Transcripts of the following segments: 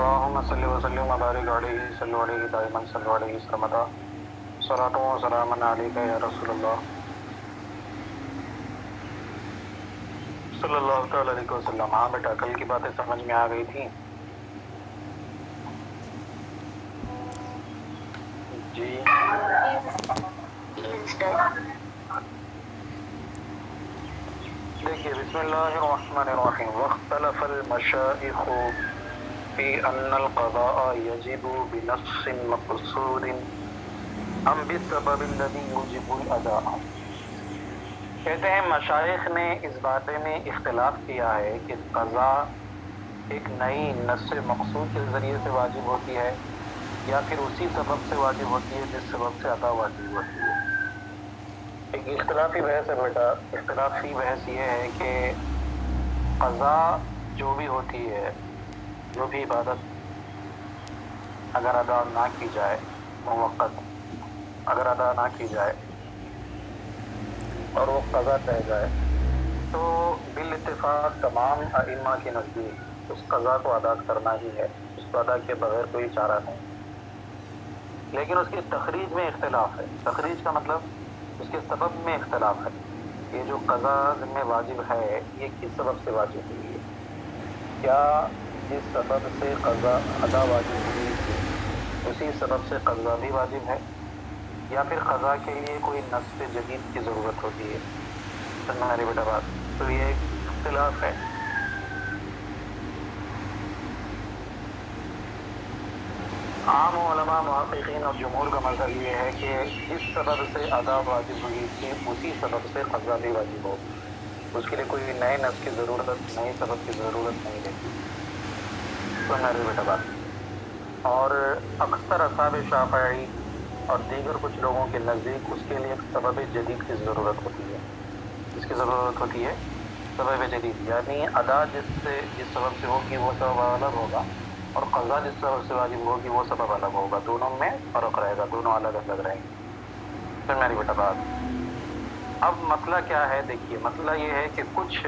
اللهم صل وسلم وبارك عليه صلوا عليه دائما صلوا عليه سرمدا صلاۃ و سلام علیک یا رسول اللہ صلی اللہ تعالی علیہ وسلم. ہاں بیٹا کل کی باتیں سمجھ میں آ گئی تھی جی. دیکھیے بسم اللہ الرحمن الرحیم. واختلف المشائخ فی ان القضاء یجب بنص مقصود ام بالسبب الذی یوجب الاداء. کہتے ہیں مشائخ نے اس بارے میں اختلاف کیا ہے کہ قضا ایک نئی نص مقصود کے ذریعے سے واجب ہوتی ہے یا پھر اسی سبب سے واجب ہوتی ہے جس سبب سے ادا واجب ہوتی ہے. ایک اختلافی بحث ہے بیٹا. اختلافی بحث یہ ہے کہ قضا جو بھی ہوتی ہے، جو بھی عبادت اگر ادا نہ کی جائے، موقت اگر ادا نہ کی جائے اور وہ قضا رہ جائے تو بالاتفاق تمام ائمہ کے نزدیک اس قضا کو ادا کرنا ہی ہے، اس کو ادا کے بغیر کوئی چارہ نہیں. لیکن اس کی تخریج میں اختلاف ہے. تخریج کا مطلب اس کے سبب میں اختلاف ہے. یہ جو قضا ذمہ واجب ہے یہ کس سبب سے واجب ہوئی ہے؟ کیا جس سبب سے قضا ادا واجب ہوئی تھی اسی سبب سے قضا بھی واجب ہے، یا پھر قضا کے لیے کوئی نص جدید کی ضرورت ہوتی ہے؟ سمجھ میری بیٹا بات. تو یہ ایک اختلاف ہے. عام علماء محققین اور جمہور کا مذہب یہ ہے کہ جس سبب سے ادا واجب ہوئی تھی اسی سبب سے قضا بھی واجب ہو. اس کے لیے کوئی نئے نص کی ضرورت، نئے سبب کی ضرورت نہیں رہتی. تو میرے بیٹا بات. اور اکثر اصحاب شافعی اور دیگر کچھ لوگوں کے نزدیک اس کے لیے ایک سبب جدید کی ضرورت ہوتی ہے. اس کی ضرورت ہوتی ہے سبب جدید، یعنی ادا جس سبب سے ہوگی وہ سبب الگ ہوگا اور قضا جس سبب سے واجب ہوگی وہ سبب الگ ہوگا. دونوں میں فرق رہے گا، دونوں الگ الگ رہیں گے. تو میری بیٹا بات. اب مسئلہ کیا ہے؟ دیکھیے مسئلہ یہ ہے کہ کچھ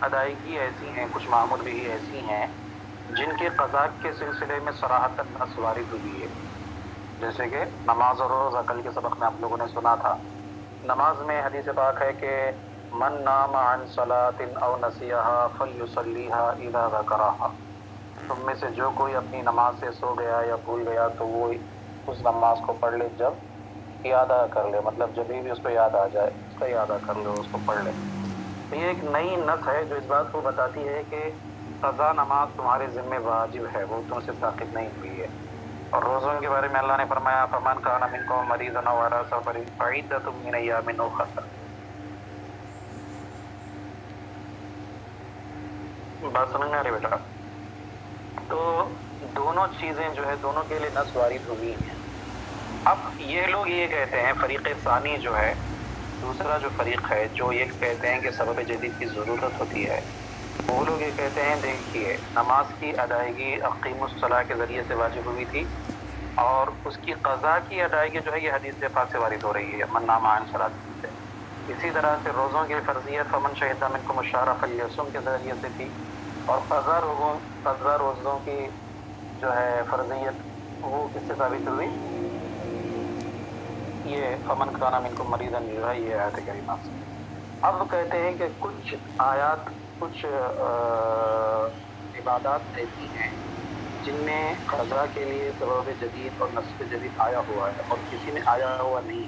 ادائیگی ایسی ہیں، کچھ معمول بھی ایسی ہیں جن کے قضا کے سلسلے میں صراحتاً نص وارد ہوئی ہے. جیسے کہ نماز اور روزہ. کل کے سبق میں آپ لوگوں نے سنا تھا. نماز میں حدیث پاک ہے کہ من نام عن صلاة او نسیها فلیصلیها اذا ذکرها. تم میں سے جو کوئی اپنی نماز سے سو گیا یا بھول گیا تو وہ اس نماز کو پڑھ لے جب یادہ کر لے، مطلب جب بھی اس کو یاد آ جائے اس کا یادہ کر لے، اس کو پڑھ لے. تو یہ ایک نئی نص ہے جو اس بات کو بتاتی ہے کہ قضا نماز تمہارے ذمہ واجب ہے، وہ تم سے ساقط نہیں ہوئی ہے. اور روزوں کے بارے میں اللہ نے فرمایا فمن کان منکم مریضا او علی سفر فعدۃ من ایام اخر. بات سمجھ میں آ رہی بیٹا؟ تو دونوں چیزیں جو ہے دونوں کے لیے نص وارد ہوئی ہیں. اب یہ لوگ یہ کہتے ہیں، فریق ثانی جو ہے، دوسرا جو فریق ہے جو یہ کہتے ہیں کہ سبب جدید کی ضرورت ہوتی ہے، وہ لوگ یہ کہتے ہیں دیکھیے نماز کی ادائیگی اقیموا الصلاۃ کے ذریعے سے واجب ہوئی تھی اور اس کی قضا کی ادائیگی جو ہے یہ حدیث پاک سے وارد ہو رہی ہے من نام عن صلاۃ سے. اسی طرح سے روزوں کی فرضیت فمن شہد منکم الشہر فلیصم کے ذریعے سے تھی، اور قضا روزوں کی جو ہے فرضیت وہ کس سے ثابت ہوئی؟ یہ فمن کان منکم مریضا جو ہے یہ آیت کریمہ سے. اب کہتے ہیں کہ کچھ آیات، کچھ عبادات ایسی ہیں جن میں قضا کے لیے سبب جدید اور نص جدید آیا ہوا ہے اور کسی میں آیا ہوا نہیں.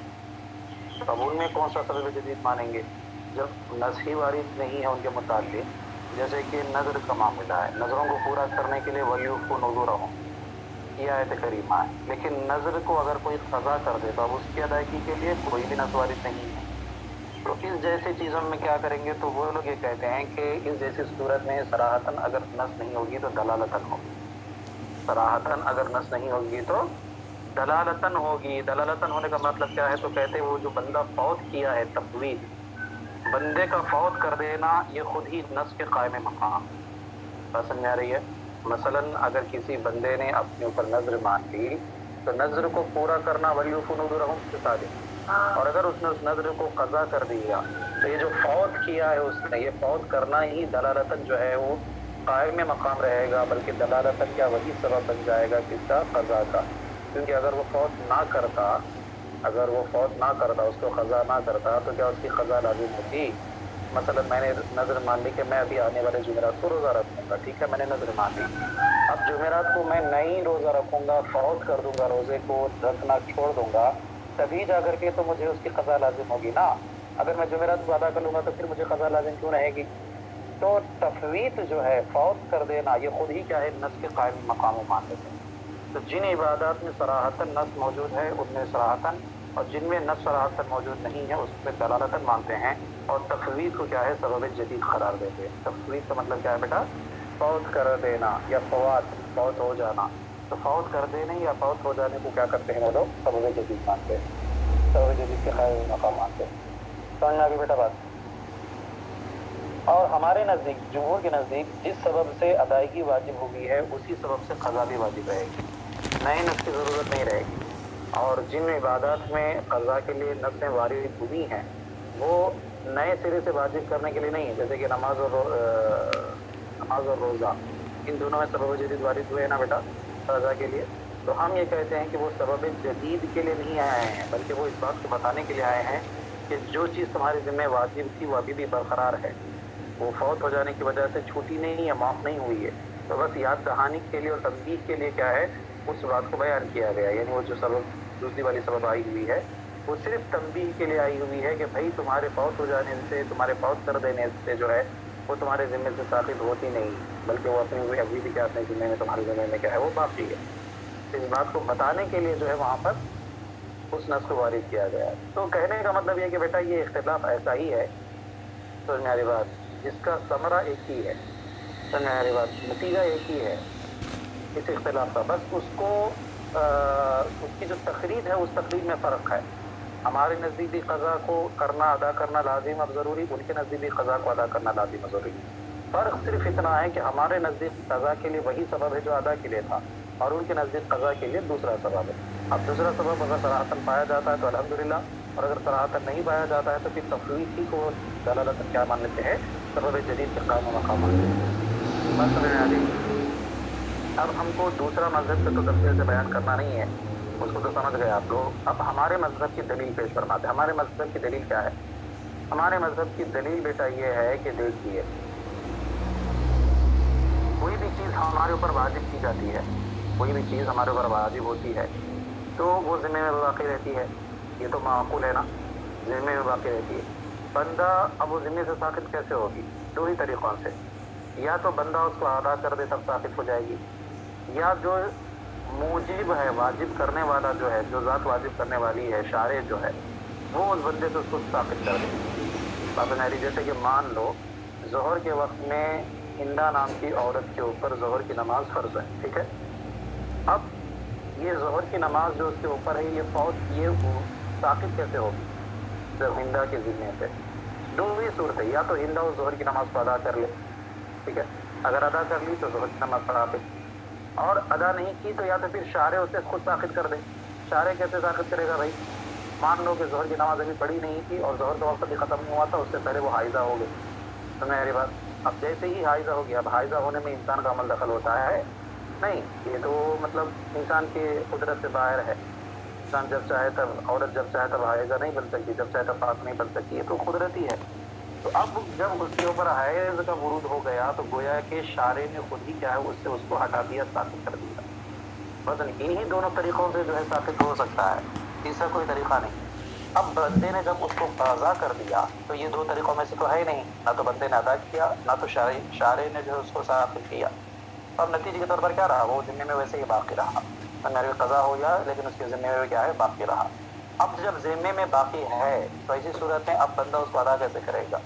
اب ان میں کون سا سبب جدید مانیں گے جب نص ہی وارد نہیں ہے ان کے متعلق؟ جیسے کہ نظر کا معاملہ ہے، نظروں کو پورا کرنے کے لیے وَلْيُوفُوا نُذُورَهُمْ یہ آیت کریمہ ہے. لیکن نظر کو اگر کوئی قضا کر دے تو اب اس کی ادائیگی کے لیے کوئی بھی نص وارد نہیں ہے. تو اس جیسی چیزوں میں کیا کریں گے؟ تو وہ لوگ یہ کہتے ہیں کہ اس جیسی صورت میں صراحتاً اگر نص نہیں ہوگی تو دلالتاً ہوگی. صراحتاً اگر نص نہیں ہوگی تو دلالتاً ہوگی. دلالتاً ہونے کا مطلب کیا ہے؟ تو کہتے ہیں وہ جو بندہ فوت کیا ہے، تفویض، بندے کا فوت کر دینا یہ خود ہی نص کے قائم مقام. بات سمجھ آ رہی ہے؟ مثلاً اگر کسی بندے نے اپنے اوپر نذر مان لی تو نذر کو پورا کرنا وَلْيُوفُوا نُذُورَهُمْ سے ثابت. اور اگر اس نے اس نذر کو قضا کر دیا تو یہ جو فوت کیا ہے اس نے، یہ فوت کرنا ہی دلالتاً جو ہے وہ قائم میں مقام رہے گا، بلکہ دلالتاً کیا وہی سبب بن جائے گا کس کا؟ قضا کا. کیونکہ اگر وہ فوت نہ کرتا، اس کو قضا نہ کرتا تو کیا اس کی قضا لازم ہوتی؟ مثلا میں نے نظر مان لی کہ میں ابھی آنے والے جمعرات کو روزہ رکھوں گا، ٹھیک ہے، میں نے نظر مان لی. اب جمعرات کو میں نہیں روزہ رکھوں گا، فوت کر دوں گا، روزے کو رکھنا چھوڑ دوں گا، تبھی جا کر کے تو مجھے اس کی قضا لازم ہوگی نا. اگر میں جمعرات کو ادا کر لوں گا تو پھر مجھے قضا لازم کیوں رہے گی؟ تو تفویت جو ہے، فوت کر دینا، یہ خود ہی کیا ہے؟ نس کے قائم مقام مان لیتے ہیں. تو جن عبادات میں صراحتاً نس موجود ہے ان میں صراحتاً، اور جن میں نس صراحتاً موجود نہیں ہے اس میں دلالتاً مانتے ہیں. اور تفویض کو کیا ہے؟ سبب جدید قرار دیتے ہیں. تفویض کا مطلب کیا ہے بیٹا؟ فوت کر دینا یا فوت ہو جانا. تو فوت کر دینے یا فوت ہو جانے کو کیا کرتے ہیں وہ لوگ؟ سبب جدید مانتے ہیں، سبب جدید کے قائم مقام مانتے ہیں. سمجھ میں آ گئی بیٹا بات؟ اور ہمارے نزدیک، جمہور کے نزدیک، جس سبب سے ادائیگی واجب ہوئی ہے اسی سبب سے قضا بھی واجب رہے گی، نئے نس کی ضرورت نہیں رہے گی. اور جن عبادات میں قضا کے لیے نسیں وارد ہوئی ہیں وہ نئے سرے سے واجب کرنے کے لیے نہیں ہے، جیسے کہ نماز اور روزہ، ان دونوں میں سبب جدید وارد ہوئے ہیں نا بیٹا قضا کے لیے. تو ہم یہ کہتے ہیں کہ وہ سبب جدید کے لیے نہیں آئے ہیں، بلکہ وہ اس بات کو بتانے کے لیے آئے ہیں کہ جو چیز تمہارے ذمہ واجب تھی وہ ابھی بھی برقرار ہے، وہ فوت ہو جانے کی وجہ سے چھوٹی نہیں ہے، معاف نہیں ہوئی ہے. تو بس یاد دہانی کے لیے اور تنبیہ کے لیے کیا ہے؟ اس بات کو بیان کیا گیا. یعنی وہ جو سبب دوسری والی سبب آئی ہوئی ہے وہ صرف تنبیہ کے لیے آئی ہوئی ہے کہ بھائی تمہارے فوت ہو جانے سے، تمہارے فوت کر دینے سے جو ہے وہ تمہارے ذمے سے ثابت ہوتی نہیں، بلکہ وہ اپنے ابھی بھی کیا اپنے ذمے میں، تمہارے ذمے میں کیا ہے؟ وہ باقی ہے. اس بات کو بتانے کے لیے جو ہے وہاں پر اس نص کو وارد کیا گیا ہے. تو کہنے کا مطلب یہ کہ بیٹا یہ اختلاف ایسا ہی ہے، سمجھ میں آ رہی بات، جس کا ثمرہ ایک ہی ہے، سمجھ میں آ رہی بات، نتیجہ ایک ہی ہے اس اختلاف کا. بس اس کو اس کی جو تقریر ہے اس تقریر میں فرق ہے. ہمارے نزدیک بھی قضا کو کرنا، ادا کرنا لازم اور ضروری، ان کے نزدیک بھی قضا کو ادا کرنا لازم اور ضروری. فرق صرف اتنا ہے کہ ہمارے نزدیک قضا کے لیے وہی سبب ہے جو ادا کے لیے تھا، اور ان کے نزدیک قضا کے لیے دوسرا سبب ہے. اب دوسرا سبب اگر صراحتاً پایا جاتا ہے تو الحمدللہ، اور اگر صراحتاً نہیں پایا جاتا ہے تو پھر تفویض ہی کو دلالتاً کیا مان لیتے ہیں؟ سبب جدید کے قائم مقام مان لیتے ہیں. بات سمجھ میں آ گئی؟ اب ہم کو دوسرا مذہب کا تو تفصیل سے بیان کرنا نہیں ہے، اس کو تو سمجھ گئے آپ لوگ. اب ہمارے مذہب کی دلیل پیش فرماتے ہیں. ہمارے مذہب کی دلیل کیا ہے؟ ہمارے مذہب کی دلیل بیٹا یہ ہے کہ دیکھیے، کوئی بھی چیز ہمارے اوپر واجب کی جاتی ہے، کوئی بھی چیز ہمارے اوپر واجب ہوتی ہے تو وہ ذمہ میں باقی رہتی ہے. یہ تو معقول ہے نا، ذمہ میں باقی رہتی ہے. بندہ اب وہ ذمہ سے ساقط کیسے ہوگی؟ دو ہی طریقوں سے. یا تو بندہ اس کو ادا کر دے تب ساقط ہو جائے گی، یا جو موجب ہے، واجب کرنے والا جو ہے، جو ذات واجب کرنے والی ہے، شارع جو ہے، وہ اس بندے سے اس کو ثابت کر دے. بات میری، جیسے کہ مان لو ظہر کے وقت میں ہندا نام کی عورت کے اوپر ظہر کی نماز فرض ہے، ٹھیک ہے. اب یہ ظہر کی نماز جو اس کے اوپر ہے یہ ثابت کیسے ہوگی؟ جب ہندا کے ذمے پہ دو ہی صورت ہے، یا تو ہندا اس ظہر کی نماز کو ادا کر لے، ٹھیک ہے، اگر ادا کر لی تو ظہر کی نماز ثابت، اور ادا نہیں کی تو یا تو پھر شارع اسے خود ثابت کر دے. شارع کیسے ثابت کرے گا بھائی؟ مان لو کہ ظہر کی نماز ابھی پڑھی نہیں تھی اور ظہر کا وقت ابھی ختم نہیں ہوا تھا، اس سے پہلے وہ حائضہ ہو گئی. سمجھ میری بات؟ اب جیسے ہی حائضہ ہو گیا، اب حائضہ ہونے میں انسان کا عمل دخل ہوتا ہے نہیں، یہ تو مطلب انسان کی قدرت سے باہر ہے. انسان جب چاہے تب، عورت جب چاہے تب حائضہ نہیں بن سکتی، جب چاہے تب پاک نہیں بن سکتی، یہ تو قدرتی ہے. تو اب جب اس کے اوپر حیض کا ورود ہو گیا تو گویا کہ شارع نے خود ہی کیا ہے اس سے اس کو ہٹا دیا، ثابت کر دیا. بس انہی دونوں طریقوں سے جو ہے ثابت ہو سکتا ہے، تیسرا کوئی طریقہ نہیں. اب بندے نے جب اس کو قضا کر دیا تو یہ دو طریقوں میں سے تو ہے ہی نہیں، نہ تو بندے نے ادا کیا، نہ تو شارع نے جو ہے اس کو ثابت کیا. اور نتیجے کے طور پر کیا رہا؟ وہ ذمے میں ویسے ہی باقی رہا. میری قضا ہو گیا لیکن اس کے ذمے میں کیا ہے؟ باقی رہا. اب جب ذمے میں باقی ہے تو ایسی صورت میں اب بندہ اس کو ادا کیسے کرے گا؟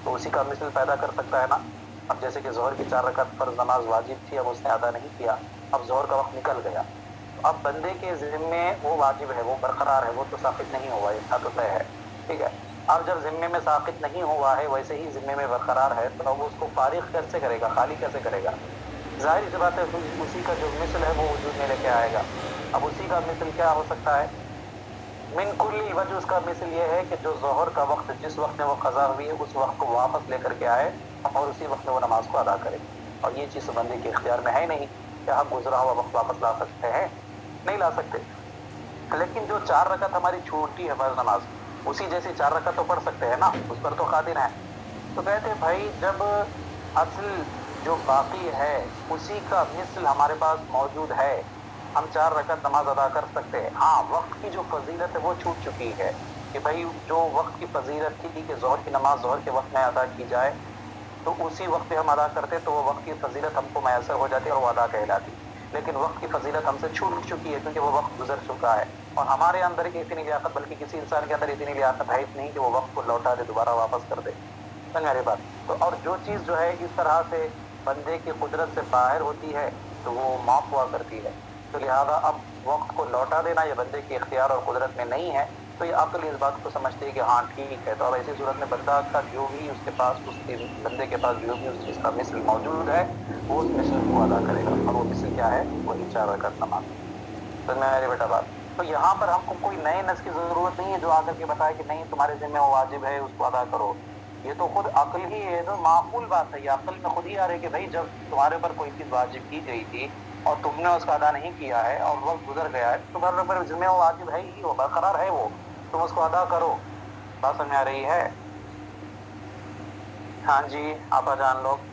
تو اسی کا مثل پیدا کر سکتا ہے نا. اب جیسے کہ ظہر کی 4 رکعت فرض نماز واجب تھی، اب اس نے ادا نہیں کیا، اب ظہر کا وقت نکل گیا، تو اب بندے کے ذمے وہ واجب ہے، وہ برقرار ہے، وہ تو ساقط نہیں ہوا، اس کا تو طے ہے، ٹھیک ہے. اب جب ذمے میں ساقط نہیں ہوا ہے، ویسے ہی ذمے میں برقرار ہے، تو اب اس کو فارغ کیسے کرے گا؟ خالی کیسے کرے گا؟ ظاہر سی بات ہے اسی کا جو مثل ہے وہ وجود میں لے کے آئے گا. اب اسی کا مثل کیا ہو سکتا ہے؟ من کلی وجہ اس کا مثل یہ ہے کہ جو ظہر کا وقت جس وقت میں وہ قضا ہوئی ہے اس وقت کو واپس لے کر کے آئے اور اسی وقت میں وہ نماز کو ادا کرے. اور یہ چیز بندے کے اختیار میں ہے نہیں. کیا ہم گزرا ہوا وقت واپس لا سکتے ہیں؟ نہیں لا سکتے. لیکن جو 4 رکعت ہماری چھوٹی ہے فرض نماز، اسی جیسی 4 رکعت تو پڑھ سکتے ہیں نا، اس پر تو قادر ہیں. تو کہتے ہیں بھائی جب اصل جو باقی ہے اسی کا مثل ہمارے پاس موجود ہے، ہم 4 رکعت نماز ادا کر سکتے ہیں. ہاں وقت کی جو فضیلت ہے وہ چھوٹ چکی ہے کہ بھائی جو وقت کی فضیلت تھی کہ ظہر کی نماز ظہر کے وقت میں ادا کی جائے تو اسی وقت پہ ہم ادا کرتے تو وہ وقت کی فضیلت ہم کو میسر ہو جاتی اور وہ ادا کہلاتی. لیکن وقت کی فضیلت ہم سے چھوٹ چکی ہے کیونکہ وہ وقت گزر چکا ہے، اور ہمارے اندر اتنی لیاقت، بلکہ کسی انسان کے اندر اتنی لیاقت ہے نہیں کہ وہ وقت کو لوٹا دے، دوبارہ واپس کر دے. سمجھ میری بات؟ تو اور جو چیز جو ہے اس طرح سے بندے کی قدرت سے باہر ہوتی ہے تو وہ معاف ہوا کرتی ہے. تو لہذا اب وقت کو لوٹا دینا یہ بندے کے اختیار اور قدرت میں نہیں ہے. تو یہ عقل اس بات کو سمجھتی ہے کہ ہاں ٹھیک ہے. تو اب ایسی صورت میں بندہ کا جو بھی اس کے پاس بندے کے پاس جو بھی اس چیز کا مثل موجود ہے وہ اس مثل کو ادا کرے گا، اور وہ مثل کیا ہے؟ وہی 4 رکعت نماز. تو میرے بیٹا بات، تو یہاں پر ہم کو کوئی نئے نس کی ضرورت نہیں ہے جو آ کر کے بتائے کہ نہیں تمہارے ذمہ وہ واجب ہے اس کو ادا کرو. یہ تو خود عقل ہی ہے، تو معقول بات ہے، یہ عقل میں خود ہی آ رہی ہے کہ بھائی جب تمہارے اوپر کوئی چیز واجب کی گئی تھی اور تم نے اس کا ادا نہیں کیا ہے اور وقت گزر گیا ہے، تمہارے اوپر ذمہ وہ واجب ہے ہی، وہ برقرار ہے، وہ تم اس کو ادا کرو. بات سمجھ آ رہی ہے؟ ہاں جی آپا جان لوگ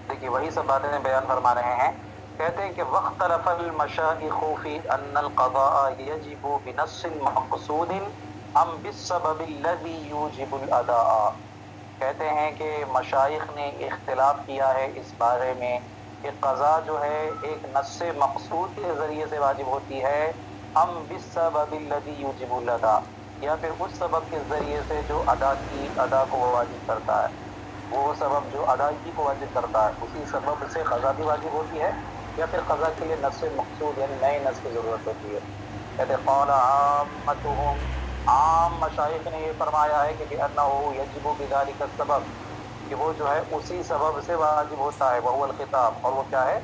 دیکھیے وہی سب باتیں بیان فرما رہے ہیں. کہتے ہیں کہ واختلف المشائخ فی ان القضاء یجب بنص مقصود ام بالسبب الذی یوجب الاداء. کہتے ہیں کہ مشائخ نے اختلاف کیا ہے اس بارے میں کہ قضا جو ہے ایک نص مقصود کے ذریعے سے واجب ہوتی ہے، ام بالسبب الذی یوجب الاداء، یا پھر اس سبب کے ذریعے سے جو ادا کو واجب کرتا ہے. وہ سبب جو ادائیگی کو واجب کرتا ہے اسی سبب سے قضا بھی واجب ہوتی ہے، یا پھر قضا کے لیے نص مقصود یعنی نئے نص کی ضرورت ہوتی ہے. کہتے قال عامتهم، عام مشائخ نے یہ فرمایا ہے کہ بأنه يجب بذلك السبب، کہ وہ جو ہے اسی سبب سے واجب ہوتا ہے، وهو الخطاب، اور وہ کیا ہے؟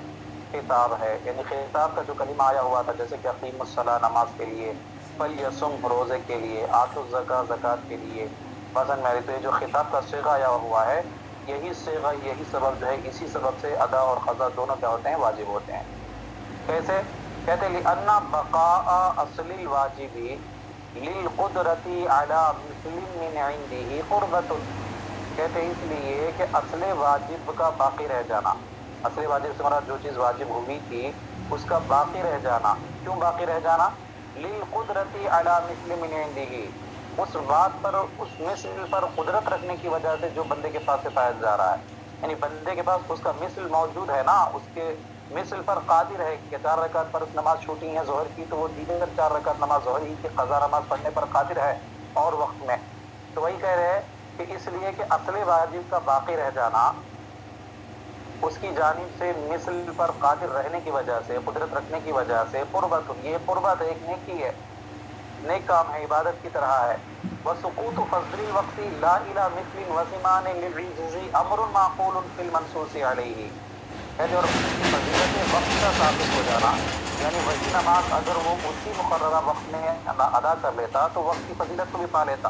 خطاب ہے. یعنی خطاب کا جو کلمہ آیا ہوا تھا جیسے کہ اقیم الصلاۃ نماز کے لیے، فلیصم روزے کے لیے، آتوا الزکاۃ زکات کے لیے. مثلا میری تو یہ جو خطاب کا صیغہ آیا ہوا ہے یہی صیغہ یہی سبب جو ہے اسی سبب سے ادا اور قضا دونوں کیا ہوتے ہیں؟ واجب ہوتے ہیں. کیسے؟ کہتے ہیں لأن بقاء اصل الواجب للقدرت على مثل من عنده قربۃ. کہتے ہیں اس لیے کہ اصل واجب کا باقی رہ جانا، اصل واجب سے مراد جو چیز واجب ہوئی تھی اس کا باقی رہ جانا. کیوں باقی رہ جانا؟ للقدرت على مثل من عنده، اس بات پر، اس مثل پر قدرت رکھنے کی وجہ سے جو بندے کے پاس سے پایا جا رہا ہے. یعنی بندے کے پاس اس کا مثل موجود ہے نا، اس کے مثل پر قادر ہے کہ 4 رکعت پر نماز چھوٹی ہے ظہر کی، تو وہ دیگر 4 رکعت نماز ظہر ہی کی قضا نماز پڑھنے پر قادر ہے اور وقت میں. تو وہی کہہ رہے ہیں کہ اس لیے کہ اصل واجب کا باقی رہ جانا اس کی جانب سے مثل پر قادر رہنے کی وجہ سے، قدرت رکھنے کی وجہ سے قربت، یہ قربت ایک نیکی ہے، نیک کام ہے، عبادت کی طرح ہے. وسقوط فضل الوقت لا الى مثل وزمان للعجز امر معقول في المنصوص علیہ. کہتے اور فضیلت وقت کا ثابت ہو جانا، یعنی وہی نماز اگر وہ اسی مقررہ وقت میں ادا کر لیتا تو وقت کی فضیلت کو بھی پا لیتا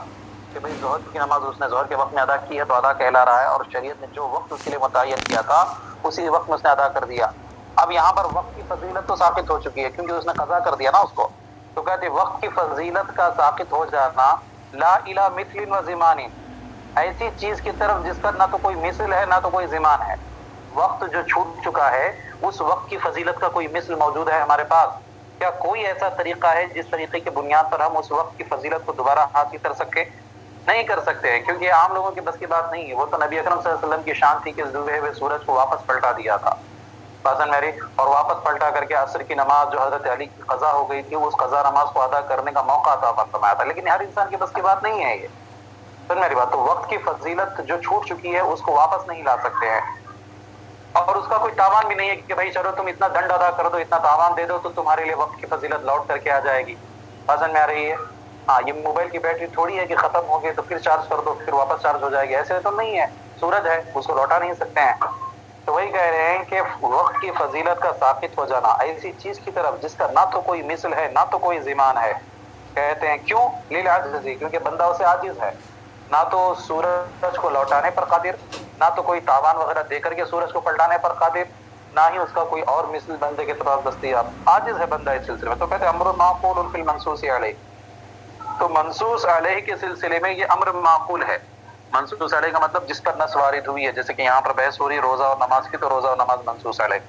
کہ بھئی ظہر کی نماز اس نے ظہر کے وقت میں ادا کی ہے تو ادا کہلا رہا ہے، اور شریعت نے جو وقت اس کے لیے متعین کیا تھا اسی وقت میں اس نے ادا کر دیا. اب یہاں پر وقت کی فضیلت تو ثابت ہو چکی ہے کیونکہ اس نے قضا کر دیا نا اس کو. تو کہتے وقت کی فضیلت کا ثابت ہو جانا لا الى مثل و زمان، ایسی چیز کی طرف جس کا نہ تو کوئی مثل ہے نہ تو کوئی زمان ہے. وقت جو چھوٹ چکا ہے اس وقت کی فضیلت کا کوئی مثل موجود ہے ہمارے پاس؟ کیا کوئی ایسا طریقہ ہے جس طریقے کی بنیاد پر ہم اس وقت کی فضیلت کو دوبارہ حاصل کر سکیں؟ نہیں کر سکتے ہیں، کیونکہ عام لوگوں کی بس کی بات نہیں ہے. وہ تو نبی اکرم صلی اللہ علیہ وسلم کی شان تھی کہ ڈوبے ہوئے سورج کو واپس پلٹا دیا تھا باسن میری، اور واپس پلٹا کر کے عصر کی نماز جو حضرت علی کی قضا ہو گئی تھی اس قضا نماز کو ادا کرنے کا موقع عطا فرمایا تھا. لیکن ہر انسان کی بس کی بات نہیں ہے یہ. سن میری بات، تو وقت کی فضیلت جو چھوٹ چکی ہے اس کو واپس نہیں لا سکتے ہیں، اور اس کا کوئی تاوان بھی نہیں ہے کہ بھائی چلو تم اتنا دنڈ ادا کر دو، اتنا تاوان دے دو تو تمہارے لیے وقت کی فضیلت لوٹ کر کے آ جائے گی. باسن میں آ رہی ہے؟ ہاں، یہ موبائل کی بیٹری تھوڑی ہے کہ ختم ہو گئی تو پھر چارج کر دو پھر واپس چارج ہو جائے گی، ایسے تو نہیں ہے. سورج ہے اس کو لوٹا نہیں سکتے ہیں. تو وہی کہہ رہے ہیں کہ وقت کی فضیلت کا ثابت ہو جانا ایسی چیز کی طرف جس کا نہ تو کوئی مثل ہے نہ تو کوئی زمان ہے. کہتے ہیں کیوں؟ للعجز، کیونکہ بندہ اسے عاجز ہے، نہ تو سورج کو لوٹانے پر قادر نہ تو کوئی تاوان وغیرہ دے کر کے سورج کو پلٹانے پر قادر، نہ ہی اس کا کوئی اور مثل بندے کے پاس دستیاب، عاجز ہے بندہ اس سلسلے میں. تو کہتے ہیں امر معقول فی المنصوص علیہ. تو منصوص علیہ کے سلسلے میں یہ امر معقول ہے. منصوص علیہ کا مطلب جس پر نص وارد ہوئی ہے، جیسے کہ یہاں پر بحث ہو رہی ہے روزہ اور نماز کی، تو روزہ اور نماز منصوص علیہ.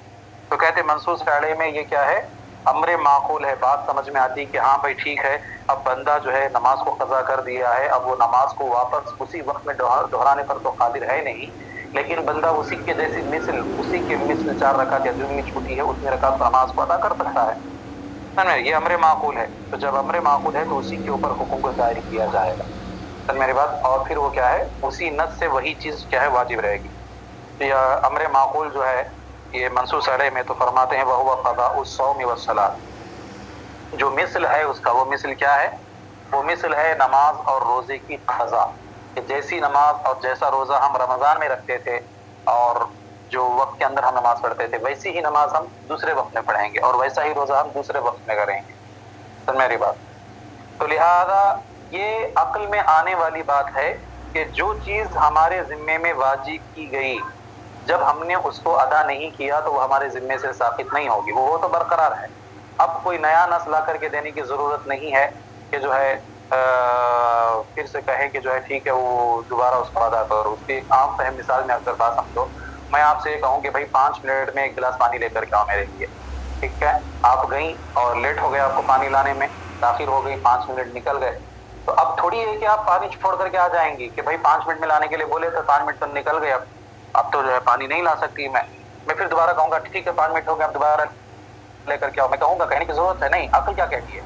تو کہتے ہیں منصوص علیہ میں یہ کیا ہے، امر معقول ہے. بات سمجھ میں آتی کہ ہاں بھائی ٹھیک ہے، اب بندہ جو ہے نماز کو قضا کر دیا ہے، اب وہ نماز کو واپس اسی وقت میں دہرانے پر تو قادر ہے نہیں، لیکن بندہ اسی کے جیسی مثل 4 رکعت یا جو بھی چھوٹی ہے اتنی رکعت نماز کو ادا کر سکتا ہے. یہ امر معقول ہے. تو جب امر معقول ہے تو اسی کے اوپر حکم کو جاری کیا جائے گا. میری بات. اور پھر وہ کیا ہے، اسی نص سے وہی چیز کیا ہے واجب رہے گی. یہ امر معقول جو ہے یہ منصوص علیہ میں تو فرماتے ہیں وَهُوَ قَضَاءُ الصَّوْمِ وَالصَّلَاةِ. جو مثل ہے اس کا، وہ مثل کیا ہے، وہ مثل ہے نماز اور روزے کی قضا. کہ جیسی نماز اور جیسا روزہ ہم رمضان میں رکھتے تھے اور جو وقت کے اندر ہم نماز پڑھتے تھے، ویسی ہی نماز ہم دوسرے وقت میں پڑھیں گے اور ویسا ہی روزہ ہم دوسرے وقت میں کریں گے. سن میری بات. تو لہذا یہ عقل میں آنے والی بات ہے کہ جو چیز ہمارے ذمے میں واجب کی گئی، جب ہم نے اس کو ادا نہیں کیا تو وہ ہمارے ذمے سے ساقط نہیں ہوگی، وہ تو برقرار ہے. اب کوئی نیا نص لا کر کے دینے کی ضرورت نہیں ہے کہ جو ہے پھر سے کہے کہ جو ہے ٹھیک ہے وہ دوبارہ اس کو ادا کرو. اس کی ایک عام فہم مثال میں اگر بات سمجھو، میں آپ سے یہ کہوں کہ بھائی 5 منٹ میں 1 گلاس پانی لے کر کے آؤ میرے لیے. ٹھیک ہے، آپ گئیں اور لیٹ ہو گیا آپ کو پانی لانے میں، تاخیر ہو گئی، 5 منٹ نکل گئے. تو اب تھوڑی ہے کہ آپ پانی چھوڑ کر کے آ جائیں گی کہ بھائی 5 منٹ میں لانے کے لیے بولے تو 5 منٹ تو نکل گئے، اب تو جو ہے پانی نہیں لا سکتی میں پھر دوبارہ کہوں گا ٹھیک ہے 5 منٹ ہو گیا اب دوبارہ لے کر کے آؤ. میں کہوں گا، کہنے کی ضرورت ہے نہیں. عقل کیا کہتی ہے؟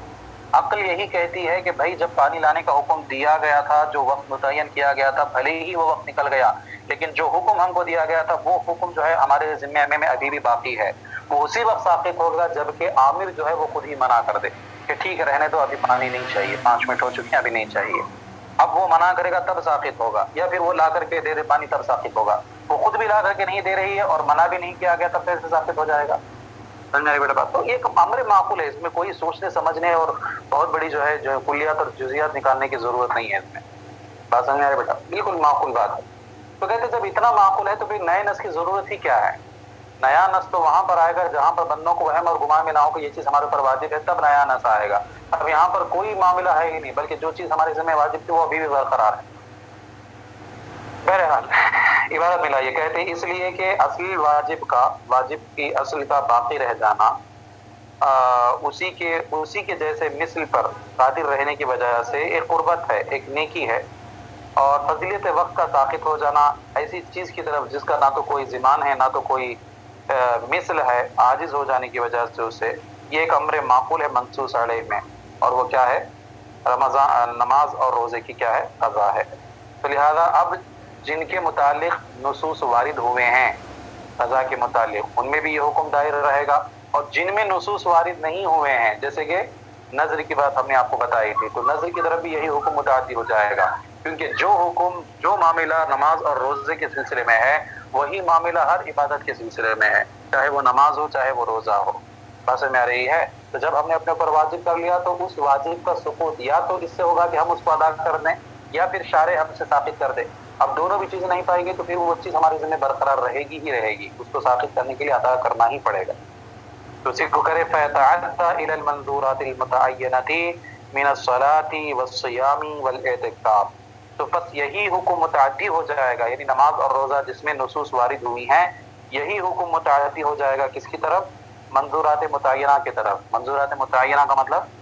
عقل یہی کہتی ہے کہ بھائی جب پانی لانے کا حکم دیا گیا تھا، جو وقت متعین کیا گیا تھا، بھلے ہی وہ وقت نکل گیا، لیکن جو حکم ہم کو دیا گیا تھا وہ حکم جو ہے ہمارے ذمے میں ابھی بھی باقی ہے. وہ اسی وقت ساقط ہوگا جبکہ عامر جو ہے وہ خود ہی منع کر دے کہ ٹھیک ہے رہنے دو، ابھی پانی نہیں چاہیے، 5 منٹ ہو چکے ہیں ابھی نہیں چاہیے. اب وہ منع کرے گا تب ساقط ہوگا، یا پھر وہ لا کر کے دے دے پانی تب ساقط ہوگا. وہ خود بھی لا کر کے نہیں دے رہی ہے اور منع بھی نہیں کیا گیا، تب کیسے ساقط ہو جائے گا؟ بیٹا بات تو ایک امر معقول ہے، اس میں کوئی سوچنے سمجھنے اور بہت بڑی جو ہے کلیات اور جزیات نکالنے کی ضرورت نہیں ہے. اس میں بات سمجھ میں آ رہی بیٹا؟ بالکل معقول بات ہے. تو کہتے جب اتنا معقول ہے تو پھر نئے نص کی ضرورت ہی کیا ہے؟ نیا نص تو وہاں پر آئے گا جہاں پر بندوں کو وہم اور گمان میں نہ ہو کہ یہ چیز ہمارے اوپر واجب ہے، تب نیا نص آئے گا. اب یہاں پر کوئی معاملہ ہے ہی نہیں، بلکہ جو چیز ہمارے ذمہ واجب تھی وہ ابھی بھی برقرار ہے. بہرحال عبارت ملا یہ کہتے ہیں اس لیے کہ اصل واجب کی اصل کا باقی رہ جانا اسی کے جیسے مثل پر قادر رہنے کی وجہ سے ایک قربت ہے، ایک نیکی ہے. اور فضیلت وقت کا ساقط ہو جانا ایسی چیز کی طرف جس کا نہ تو کوئی زمان ہے نہ تو کوئی مثل ہے، عاجز ہو جانے کی وجہ سے اسے، یہ ایک امر معقول ہے منصوص علیہ میں. اور وہ کیا ہے؟ رمضان، نماز اور روزے کی کیا ہے؟ قضا ہے. تو لہذا اب جن کے متعلق نصوص وارد ہوئے ہیں قضا کے متعلق، ان میں بھی یہ حکم دائر رہے گا. اور جن میں نصوص وارد نہیں ہوئے ہیں، جیسے کہ نظر کی بات ہم نے آپ کو بتائی تھی، تو نظر کی طرف بھی یہی حکم متعدی ہو جائے گا. کیونکہ جو معاملہ نماز اور روزے کے سلسلے میں ہے وہی معاملہ ہر عبادت کے سلسلے میں ہے، چاہے وہ نماز ہو چاہے وہ روزہ ہو. بات میں آ رہی ہے؟ تو جب ہم نے اپنے اوپر واجب کر لیا تو اس واجب کا سقوط یا تو اس سے ہوگا کہ ہم اس کو ادا کر دیں، یا پھر شارع ہم سے ثابت کر دے. اب دونوں بھی چیزیں نہیں پائے گی تو پھر وہ چیز ہمارے ذمہ برقرار رہے گی ہی رہے گی، اس کو ثابت کرنے کے لیے ادا کرنا ہی پڑے گا. تو اسی کو کرے فَيَتَعَدَّى إِلَى الْمَنْظُورَاتِ الْمُتَعَيَّنَةِ مِنَ الصَّلَاةِ وَالصِّيَامِ وَالْاِعْتِكَافِ. تو بس یہی حکم متعدی ہو جائے گا، یعنی نماز اور روزہ جس میں نصوص وارد ہوئی ہیں یہی حکم متعدی ہو جائے گا کس کی طرف؟ منظورات متعینہ کی طرف. منظورات متعینہ کا مطلب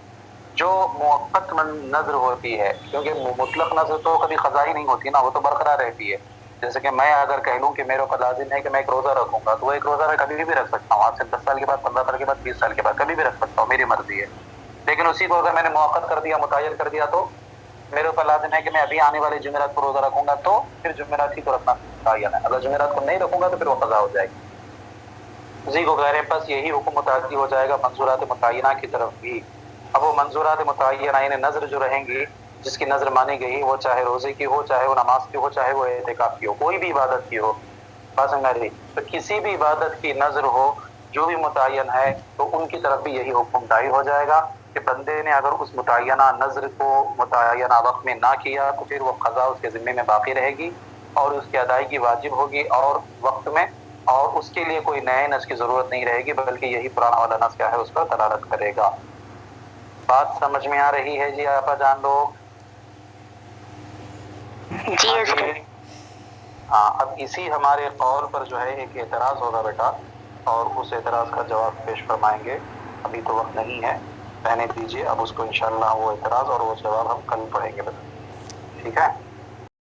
جو موقت نظر ہوتی ہے، کیونکہ مطلق نظر تو کبھی قضائی نہیں ہوتی نا، وہ تو برقرار رہتی ہے. جیسے کہ میں اگر کہہ لوں کہ میرے اوپر لازم ہے کہ میں ایک روزہ رکھوں گا، تو وہ ایک روزہ میں کبھی بھی رکھ سکتا ہوں، آج سے 10 سال کے بعد، 15 سال کے بعد، 20 سال کے بعد کبھی بھی رکھ سکتا ہوں، میری مرضی ہے. لیکن اسی کو اگر میں نے موقت کر دیا، متعین کر دیا، تو میرے اوپر لازم ہے کہ میں ابھی آنے والے جمعرات کو روزہ رکھوں گا، تو پھر جمعرات ہی کو رکھنا متعین ہے. اگر جمعرات کو نہیں رکھوں گا تو پھر وہ قضا ہو جائے گی. اسی کو کہہ رہے ہیں بس یہی حکم متعدی ہو جائے گا منظورات متعینہ کی طرف بھی. اب وہ منظورات متعینہ یعنی نظر جو رہیں گی، جس کی نظر مانی گئی، وہ چاہے روزے کی ہو، چاہے وہ نماز کی ہو، چاہے وہ اعتکاف کی ہو، کوئی بھی عبادت کی ہو. بات سمجھ رہی؟ تو کسی بھی عبادت کی نظر ہو جو بھی متعین ہے تو ان کی طرف بھی یہی حکم دائر ہو جائے گا کہ بندے نے اگر اس متعینہ نظر کو متعینہ وقت میں نہ کیا تو پھر وہ قضا اس کے ذمے میں باقی رہے گی. اور اس کی ادائیگی واجب ہوگی اور وقت میں، اور اس کے لیے کوئی نئے نس کی ضرورت نہیں رہے گی، بلکہ یہی پرانا والا نس کیا ہے اس پر دلالت کرے گا۔ بات سمجھ میں آ رہی ہے جی آپا جان لوگ؟ جی ہاں، اب اسی ہمارے قول پر جو ہے ایک اعتراض ہوگا بیٹا، اور اس اعتراض کا جواب پیش فرمائیں گے۔ ابھی تو وقت نہیں ہے، رہنے دیجیے، اب اس کو انشاءاللہ وہ اعتراض اور وہ جواب ہم کل پڑھیں گے بیٹا، ٹھیک ہے؟